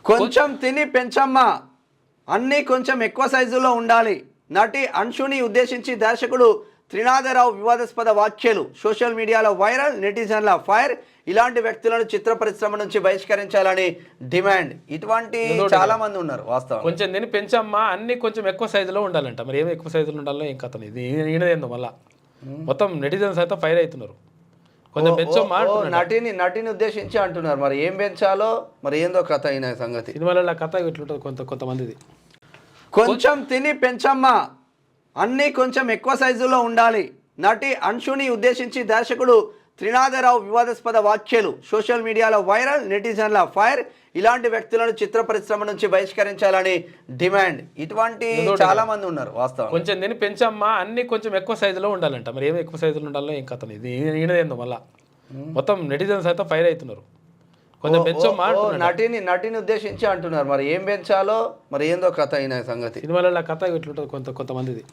కొంచెం తిని పెంచమ్మా, అన్నీ కొంచెం ఎక్కువ సైజులో ఉండాలి. నటి అంశుని ఉద్దేశించి దర్శకుడు త్రినాథరావు వివాదాస్పద వ్యాఖ్యలు సోషల్ మీడియాలో వైరల్, నెటిజన్ల ఫైర్. ఇలాంటి వ్యక్తులను చిత్ర పరిశ్రమ నుంచి బహిష్కరించాలని డిమాండ్. ఇటువంటి చాలా మంది ఉన్నారు. వాస్తవం కొంచెం తిని పెంచమ్మా, అన్ని కొంచెం ఎక్కువ సైజులో ఉండాలంట. మరి ఏమి ఎక్కువ సైజులో ఉండాలో ఏం కథ ఇది ఈయనదేందో మళ్ళా మొత్తం నెటిజన్స్ అయితే ఫైర్ అవుతున్నారు. కొంచెం పెంచమ్మా నటిని ఉద్దేశించి అంటున్నారు. మరి ఏం పెంచాలో మరి ఏందో కథ అయిన సంగతి. సినిమాలలో కథ ఇట్లుంటుంది కొంతమందిది. కొంచెం తిని పెంచమ్మా, అన్నీ కొంచెం ఎక్కువ సైజులో ఉండాలి. నటి అంశుని ఉద్దేశించి దర్శకుడు త్రినాథరావు వివాదాస్పద వ్యాఖ్యలు సోషల్ మీడియాలో వైరల్, నెటిజన్ల ఫైర్. ఇలాంటి వ్యక్తులను చిత్ర పరిశ్రమ నుంచి బహిష్కరించాలని డిమాండ్. ఇటువంటి చాలా మంది ఉన్నారు. వాస్తవం కొంచెం తిని పెంచమ్మా, అన్ని కొంచెం ఎక్కువ సైజులో ఉండాలంట. మరి ఏమి ఎక్కువ సైజులో ఉండాలో ఏం కథ ఇది ఈయనదేందో మళ్ళా మొత్తం నెటిజన్స్ అయితే ఫైర్ అవుతున్నారు. కొంచెం పెంచమ్మా నటిని ఉద్దేశించి అంటున్నారు. మరి ఏం పెంచాలో మరి ఏందో కథ అయిన సంగతి. సినిమాలలో కథ ఇట్లుంటుంది కొంతమందిది.